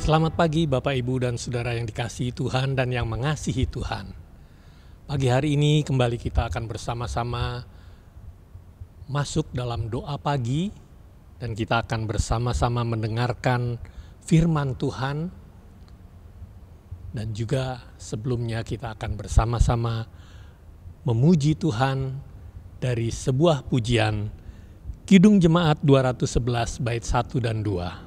Selamat pagi Bapak Ibu dan Saudara yang dikasihi Tuhan dan yang mengasihi Tuhan. Pagi hari ini kembali kita akan bersama-sama masuk dalam doa pagi dan kita akan bersama-sama mendengarkan firman Tuhan. Dan juga sebelumnya kita akan bersama-sama memuji Tuhan dari sebuah pujian Kidung Jemaat 211 bait 1 dan 2.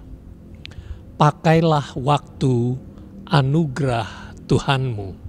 Pakailah waktu anugerah Tuhanmu.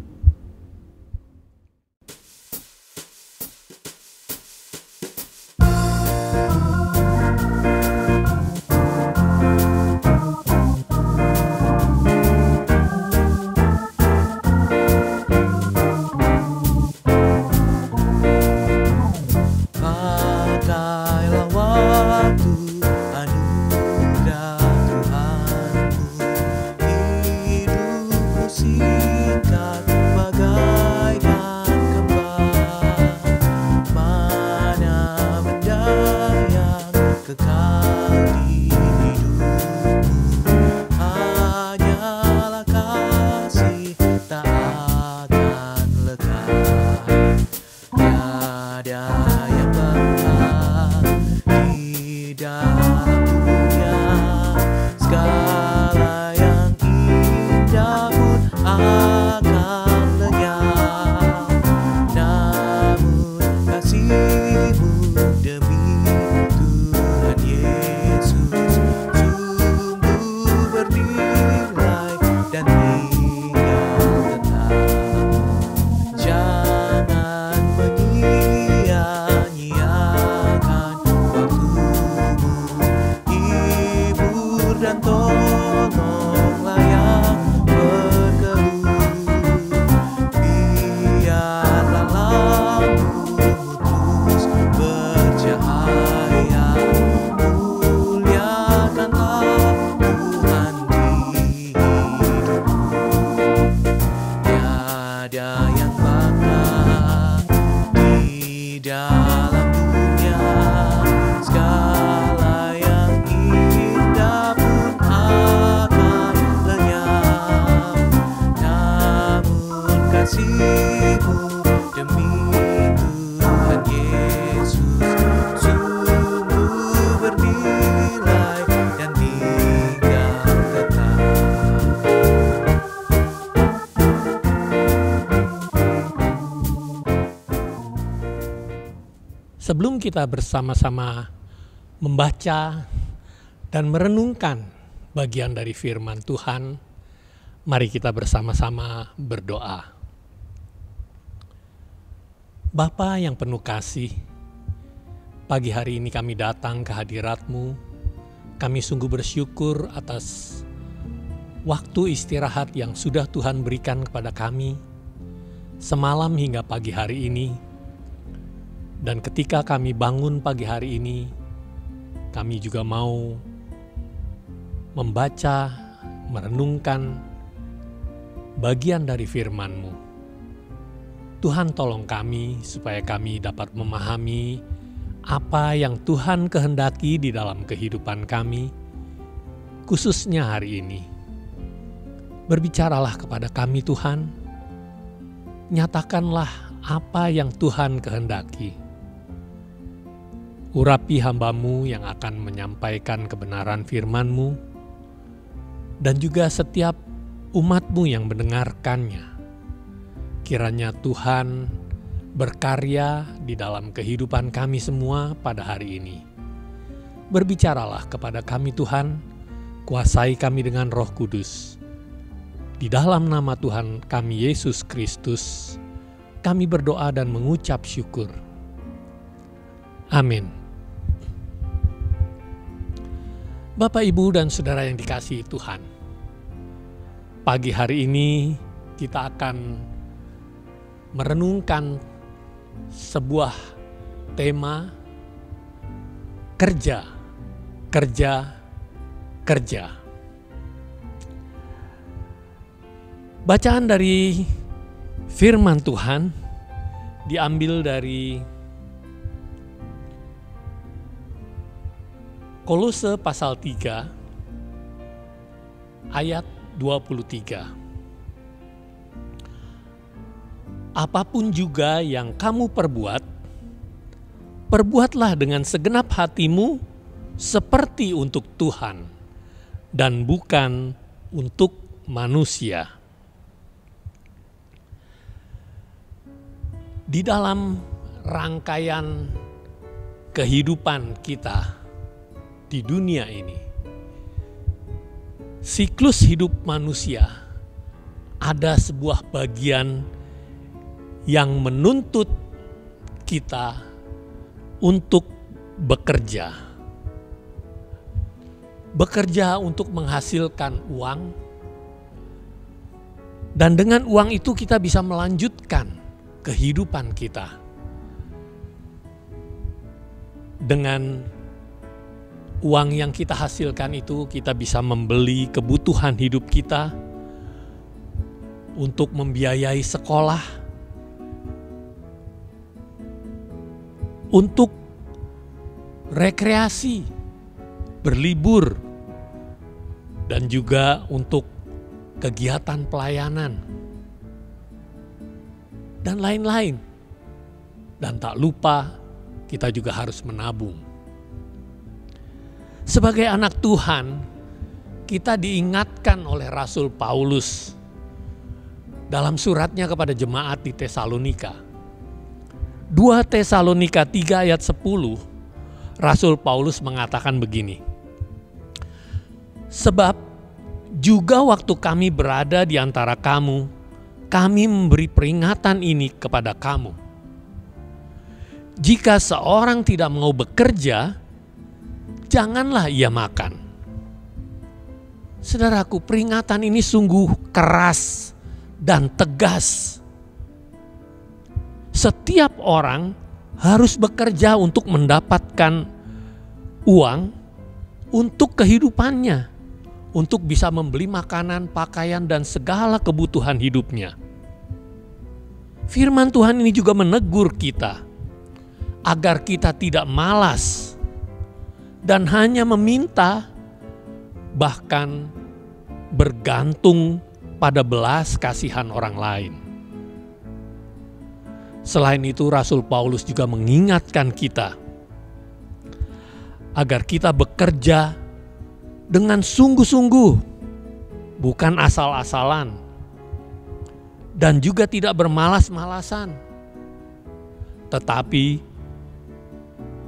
Sebelum kita bersama-sama membaca dan merenungkan bagian dari firman Tuhan, mari kita bersama-sama berdoa. Bapa yang penuh kasih, pagi hari ini kami datang ke hadirat-Mu. Kami sungguh bersyukur atas waktu istirahat yang sudah Tuhan berikan kepada kami semalam hingga pagi hari ini. Dan ketika kami bangun pagi hari ini, kami juga mau membaca, merenungkan bagian dari firman-Mu. Tuhan tolong kami supaya kami dapat memahami apa yang Tuhan kehendaki di dalam kehidupan kami, khususnya hari ini. Berbicaralah kepada kami Tuhan, nyatakanlah apa yang Tuhan kehendaki. Urapi hamba-Mu yang akan menyampaikan kebenaran firman-Mu, dan juga setiap umat-Mu yang mendengarkannya. Kiranya Tuhan berkarya di dalam kehidupan kami semua pada hari ini. Berbicaralah kepada kami Tuhan, kuasai kami dengan Roh Kudus. Di dalam nama Tuhan kami Yesus Kristus, kami berdoa dan mengucap syukur. Amin. Bapak, Ibu, dan Saudara yang dikasihi Tuhan, pagi hari ini kita akan merenungkan sebuah tema kerja, kerja, kerja. Bacaan dari firman Tuhan diambil dari Kolose pasal 3 ayat 23. Apapun juga yang kamu perbuat, perbuatlah dengan segenap hatimu seperti untuk Tuhan dan bukan untuk manusia. Di dalam rangkaian kehidupan kita di dunia ini, siklus hidup manusia ada sebuah bagian yang menuntut kita untuk bekerja. Bekerja untuk menghasilkan uang, dan dengan uang itu kita bisa melanjutkan kehidupan kita. Dengan uang yang kita hasilkan itu kita bisa membeli kebutuhan hidup kita, untuk membiayai sekolah, untuk rekreasi, berlibur, dan juga untuk kegiatan pelayanan, dan lain-lain. Dan tak lupa kita juga harus menabung. Sebagai anak Tuhan, kita diingatkan oleh Rasul Paulus dalam suratnya kepada jemaat di Tesalonika. 2 Tesalonika 3 ayat 10, Rasul Paulus mengatakan begini. Sebab juga waktu kami berada di antara kamu, kami memberi peringatan ini kepada kamu. Jika seorang tidak mau bekerja, janganlah ia makan. Saudaraku, peringatan ini sungguh keras dan tegas. Setiap orang harus bekerja untuk mendapatkan uang untuk kehidupannya, untuk bisa membeli makanan, pakaian, dan segala kebutuhan hidupnya. Firman Tuhan ini juga menegur kita agar kita tidak malas dan hanya meminta, bahkan bergantung pada belas kasihan orang lain. Selain itu, Rasul Paulus juga mengingatkan kita agar kita bekerja dengan sungguh-sungguh, bukan asal-asalan, dan juga tidak bermalas-malasan, tetapi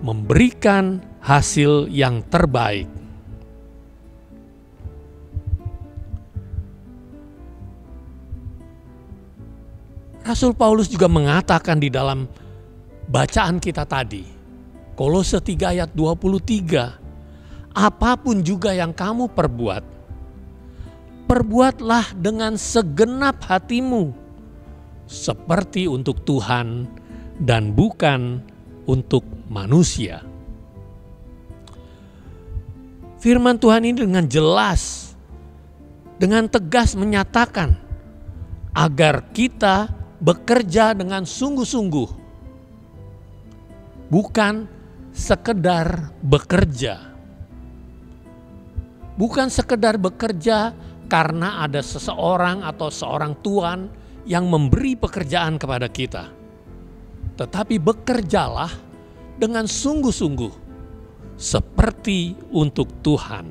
memberikan hasil yang terbaik. Rasul Paulus juga mengatakan di dalam bacaan kita tadi, Kolose 3 ayat 23, apapun juga yang kamu perbuat, perbuatlah dengan segenap hatimu, seperti untuk Tuhan dan bukan untuk manusia. Firman Tuhan ini dengan jelas, dengan tegas menyatakan agar kita bekerja dengan sungguh-sungguh, bukan sekedar bekerja. Bukan sekedar bekerja karena ada seseorang atau seorang tuan yang memberi pekerjaan kepada kita. Tetapi bekerjalah dengan sungguh-sungguh seperti untuk Tuhan.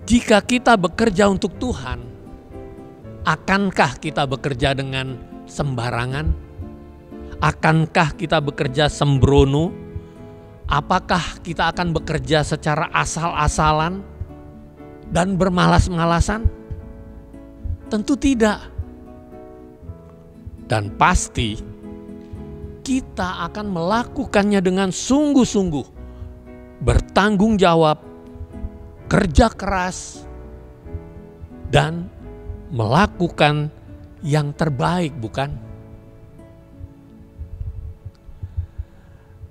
Jika kita bekerja untuk Tuhan, akankah kita bekerja dengan sembarangan? Akankah kita bekerja sembrono? Apakah kita akan bekerja secara asal-asalan dan bermalas-malasan? Tentu tidak. Dan pasti kita akan melakukannya dengan sungguh-sungguh, bertanggung jawab, kerja keras, dan melakukan yang terbaik, bukan?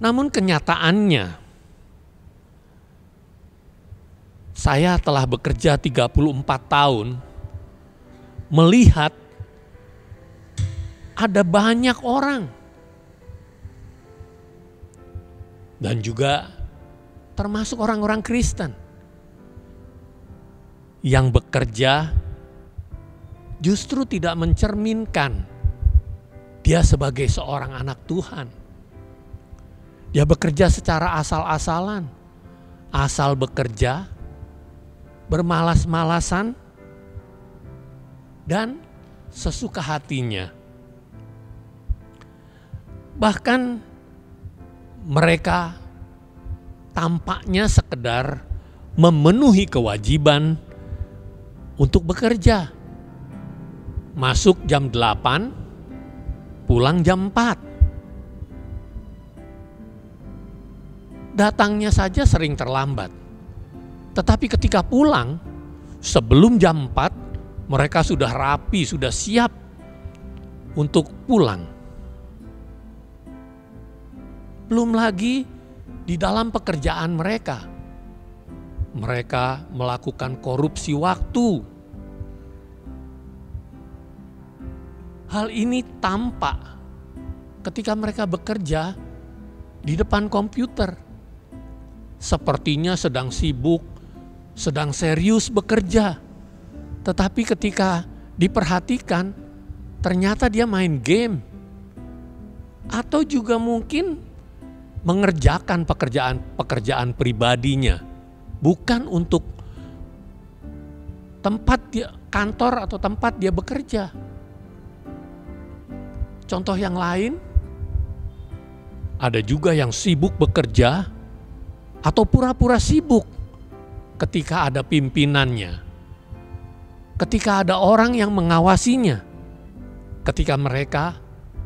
Namun kenyataannya, saya telah bekerja 34 tahun, melihat ada banyak orang, dan juga termasuk orang-orang Kristen, yang bekerja justru tidak mencerminkan dia sebagai seorang anak Tuhan. Dia bekerja secara asal-asalan, asal bekerja, bermalas-malasan, dan sesuka hatinya. Bahkan mereka tampaknya sekedar memenuhi kewajiban untuk bekerja. Masuk jam 8, pulang jam 4. Datangnya saja sering terlambat. Tetapi ketika pulang, sebelum jam 4, mereka sudah rapi, sudah siap untuk pulang. Belum lagi di dalam pekerjaan mereka melakukan korupsi waktu. Hal ini tampak ketika mereka bekerja di depan komputer. Sepertinya sedang sibuk, sedang serius bekerja. Tetapi ketika diperhatikan, ternyata dia main game. Atau juga mungkin mengerjakan pekerjaan pribadinya, bukan untuk tempat dia, kantor atau tempat dia bekerja. Contoh yang lain, ada juga yang sibuk bekerja atau pura-pura sibuk ketika ada pimpinannya, ketika ada orang yang mengawasinya. Ketika mereka,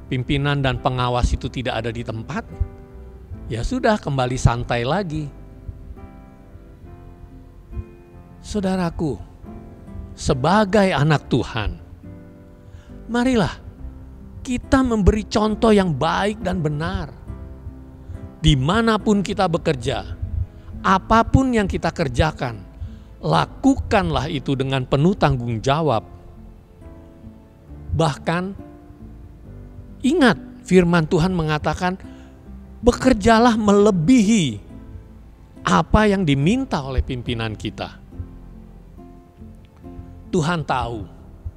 pimpinan dan pengawas itu tidak ada di tempat, ya sudah, kembali santai lagi. Saudaraku, sebagai anak Tuhan, marilah kita memberi contoh yang baik dan benar. Dimanapun kita bekerja, apapun yang kita kerjakan, lakukanlah itu dengan penuh tanggung jawab. Bahkan, ingat firman Tuhan mengatakan, bekerjalah melebihi apa yang diminta oleh pimpinan kita. Tuhan tahu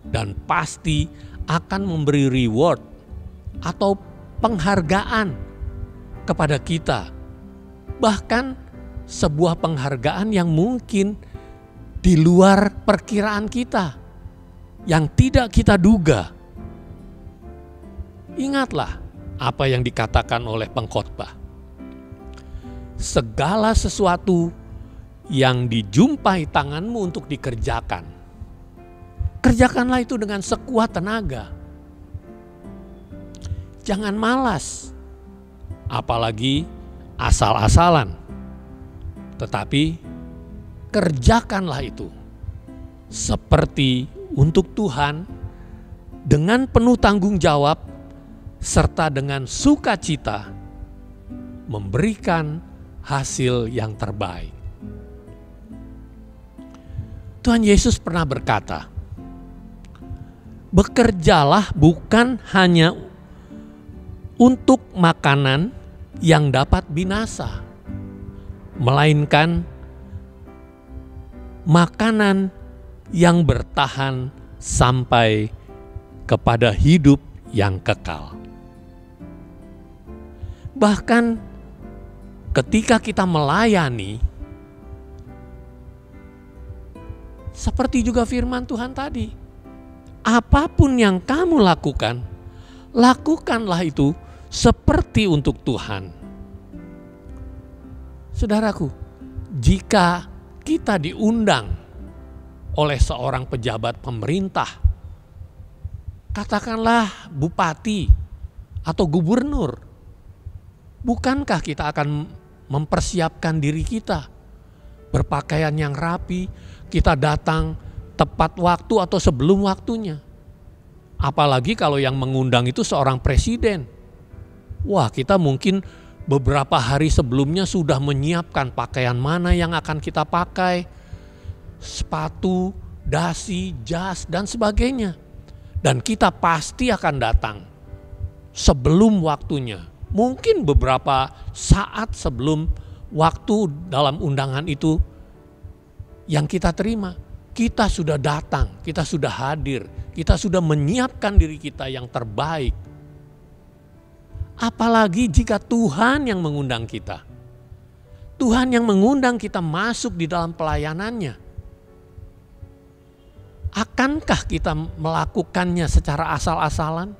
dan pasti akan memberi reward atau penghargaan kepada kita. Bahkan sebuah penghargaan yang mungkin di luar perkiraan kita, yang tidak kita duga. Ingatlah apa yang dikatakan oleh pengkhotbah. Segala sesuatu yang dijumpai tanganmu untuk dikerjakan, kerjakanlah itu dengan sekuat tenaga. Jangan malas, apalagi asal-asalan. Tetapi kerjakanlah itu seperti untuk Tuhan, dengan penuh tanggung jawab, serta dengan sukacita memberikan hasil yang terbaik. Tuhan Yesus pernah berkata, bekerjalah bukan hanya untuk makanan yang dapat binasa, melainkan makanan yang bertahan sampai kepada hidup yang kekal. Bahkan ketika kita melayani, seperti juga firman Tuhan tadi, apapun yang kamu lakukan, lakukanlah itu seperti untuk Tuhan. Saudaraku, jika kita diundang oleh seorang pejabat pemerintah, katakanlah bupati atau gubernur, bukankah kita akan mempersiapkan diri kita, berpakaian yang rapi, kita datang tepat waktu atau sebelum waktunya? Apalagi kalau yang mengundang itu seorang presiden. Wah, kita mungkin beberapa hari sebelumnya sudah menyiapkan pakaian mana yang akan kita pakai, sepatu, dasi, jas, dan sebagainya. Dan kita pasti akan datang sebelum waktunya. Mungkin beberapa saat sebelum waktu dalam undangan itu yang kita terima. kita sudah datang, kita sudah hadir, kita sudah menyiapkan diri kita yang terbaik. Apalagi jika Tuhan yang mengundang kita. Tuhan yang mengundang kita masuk di dalam pelayanannya. Akankah kita melakukannya secara asal-asalan?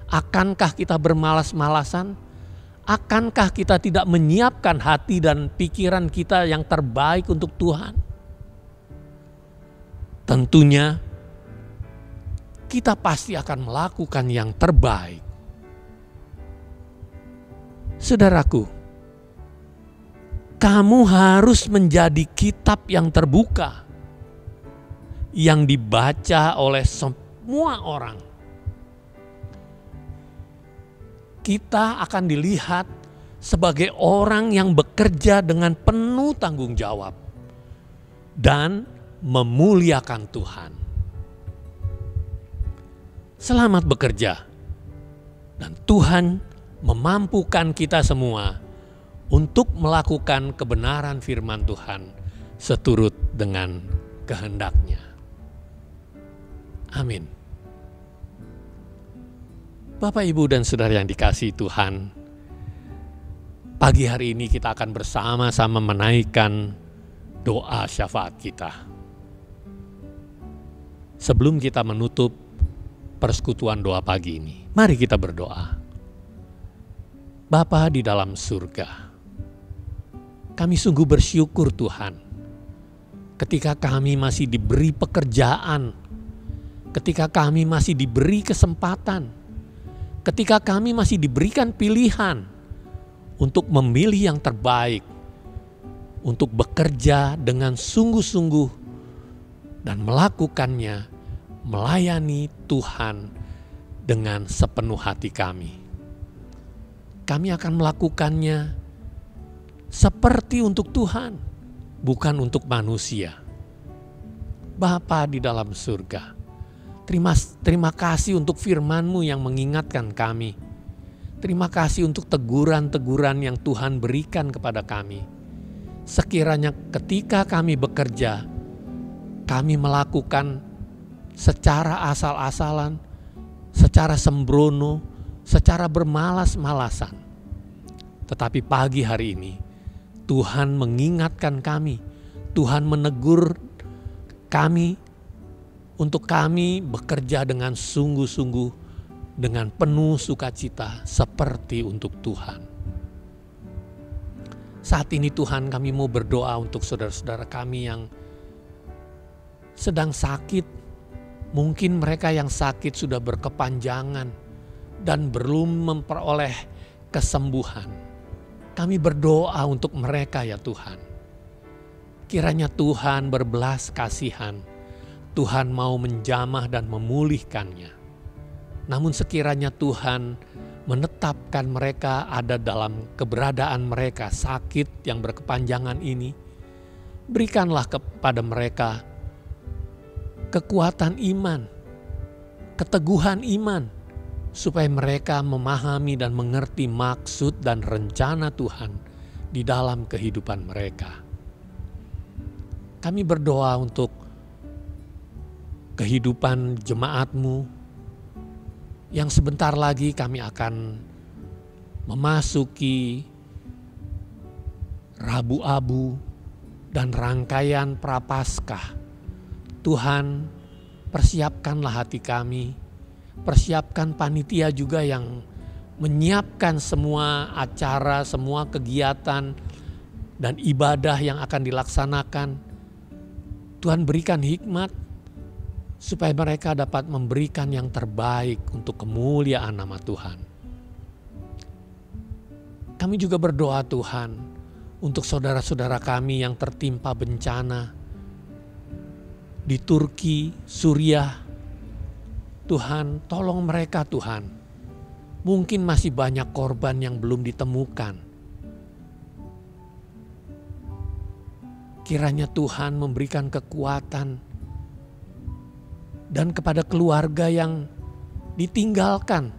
Akankah kita bermalas-malasan? Akankah kita tidak menyiapkan hati dan pikiran kita yang terbaik untuk Tuhan? Tentunya kita pasti akan melakukan yang terbaik. Saudaraku, kamu harus menjadi kitab yang terbuka, yang dibaca oleh semua orang. Kita akan dilihat sebagai orang yang bekerja dengan penuh tanggung jawab dan memuliakan Tuhan. Selamat bekerja, dan Tuhan memampukan kita semua untuk melakukan kebenaran firman Tuhan seturut dengan kehendak-Nya. Amin. Bapak, Ibu, dan Saudara yang dikasihi Tuhan, pagi hari ini kita akan bersama-sama menaikkan doa syafaat kita. Sebelum kita menutup persekutuan doa pagi ini, mari kita berdoa. Bapa di dalam surga, kami sungguh bersyukur Tuhan, ketika kami masih diberi pekerjaan, ketika kami masih diberi kesempatan, ketika kami masih diberikan pilihan untuk memilih yang terbaik, untuk bekerja dengan sungguh-sungguh dan melakukannya, melayani Tuhan dengan sepenuh hati kami. Kami akan melakukannya seperti untuk Tuhan, bukan untuk manusia. Bapa di dalam surga, terima kasih untuk firman-Mu yang mengingatkan kami. Terima kasih untuk teguran-teguran yang Tuhan berikan kepada kami. Sekiranya ketika kami bekerja, kami melakukan secara asal-asalan, secara sembrono, secara bermalas-malasan. Tetapi pagi hari ini, Tuhan mengingatkan kami, Tuhan menegur kami, untuk kami bekerja dengan sungguh-sungguh, dengan penuh sukacita seperti untuk Tuhan. Saat ini Tuhan, kami mau berdoa untuk saudara-saudara kami yang sedang sakit. Mungkin mereka yang sakit sudah berkepanjangan dan belum memperoleh kesembuhan. Kami berdoa untuk mereka ya Tuhan. Kiranya Tuhan berbelas kasihan. Tuhan mau menjamah dan memulihkannya. Namun sekiranya Tuhan menetapkan mereka ada dalam keberadaan mereka sakit yang berkepanjangan ini, berikanlah kepada mereka kekuatan iman, keteguhan iman, supaya mereka memahami dan mengerti maksud dan rencana Tuhan di dalam kehidupan mereka. Kami berdoa untuk kehidupan jemaat-Mu yang sebentar lagi kami akan memasuki Rabu Abu dan rangkaian Prapaskah. Tuhan, persiapkanlah hati kami, persiapkan panitia juga yang menyiapkan semua acara, semua kegiatan dan ibadah yang akan dilaksanakan. Tuhan berikan hikmat supaya mereka dapat memberikan yang terbaik untuk kemuliaan nama Tuhan. Kami juga berdoa Tuhan untuk saudara-saudara kami yang tertimpa bencana di Turki, Suriah. Tuhan, tolong mereka Tuhan. Mungkin masih banyak korban yang belum ditemukan. Kiranya Tuhan memberikan kekuatan dan kepada keluarga yang ditinggalkan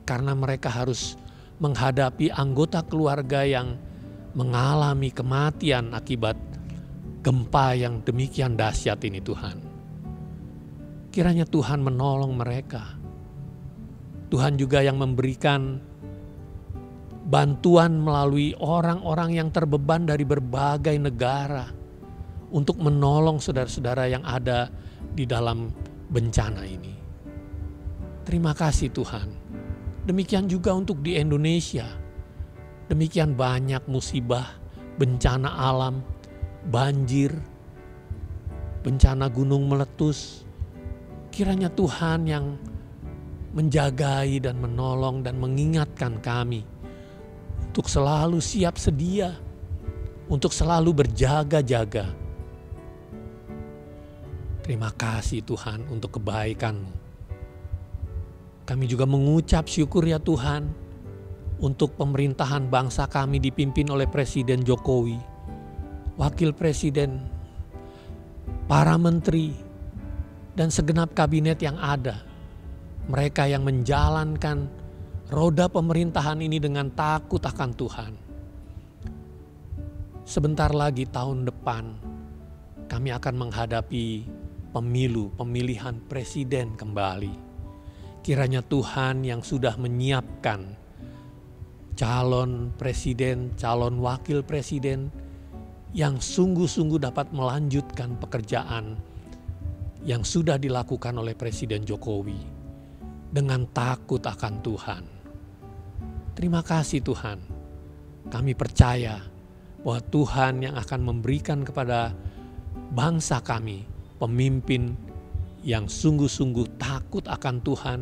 karena mereka harus menghadapi anggota keluarga yang mengalami kematian akibat gempa yang demikian dahsyat ini Tuhan. Kiranya Tuhan menolong mereka. Tuhan juga yang memberikan bantuan melalui orang-orang yang terbeban dari berbagai negara untuk menolong saudara-saudara yang ada di dalam bencana ini. Terima kasih Tuhan. Demikian juga untuk di Indonesia. Demikian banyak musibah, bencana alam, banjir, bencana gunung meletus. Kiranya Tuhan yang menjagai dan menolong dan mengingatkan kami untuk selalu siap sedia, untuk selalu berjaga-jaga. Terima kasih Tuhan untuk kebaikan-Mu. Kami juga mengucap syukur ya Tuhan untuk pemerintahan bangsa kami dipimpin oleh Presiden Jokowi, Wakil Presiden, para menteri, dan segenap kabinet yang ada. Mereka yang menjalankan roda pemerintahan ini dengan takut akan Tuhan. Sebentar lagi tahun depan kami akan menghadapi pemilihan presiden kembali. Kiranya Tuhan yang sudah menyiapkan calon presiden, calon wakil presiden yang sungguh-sungguh dapat melanjutkan pekerjaan yang sudah dilakukan oleh Presiden Jokowi dengan takut akan Tuhan. Terima kasih Tuhan. Kami percaya bahwa Tuhan yang akan memberikan kepada bangsa kami pemimpin yang sungguh-sungguh takut akan Tuhan,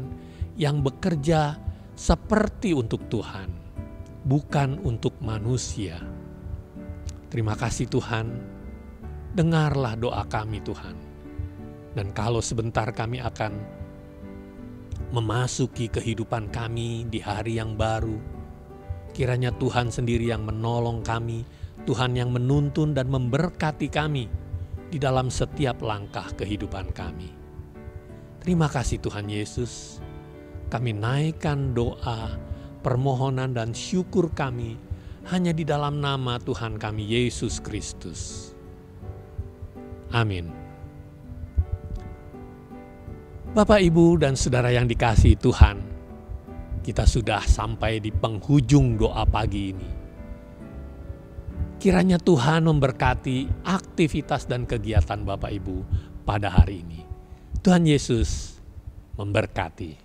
yang bekerja seperti untuk Tuhan, bukan untuk manusia. Terima kasih Tuhan. Dengarlah doa kami Tuhan. Dan kalau sebentar kami akan memasuki kehidupan kami di hari yang baru, kiranya Tuhan sendiri yang menolong kami, Tuhan yang menuntun dan memberkati kami di dalam setiap langkah kehidupan kami. Terima kasih Tuhan Yesus. Kami naikkan doa, permohonan dan syukur kami hanya di dalam nama Tuhan kami Yesus Kristus. Amin. Bapak, Ibu, dan saudara yang dikasihi Tuhan, kita sudah sampai di penghujung doa pagi ini. Kiranya Tuhan memberkati aktivitas dan kegiatan Bapak Ibu pada hari ini. Tuhan Yesus memberkati.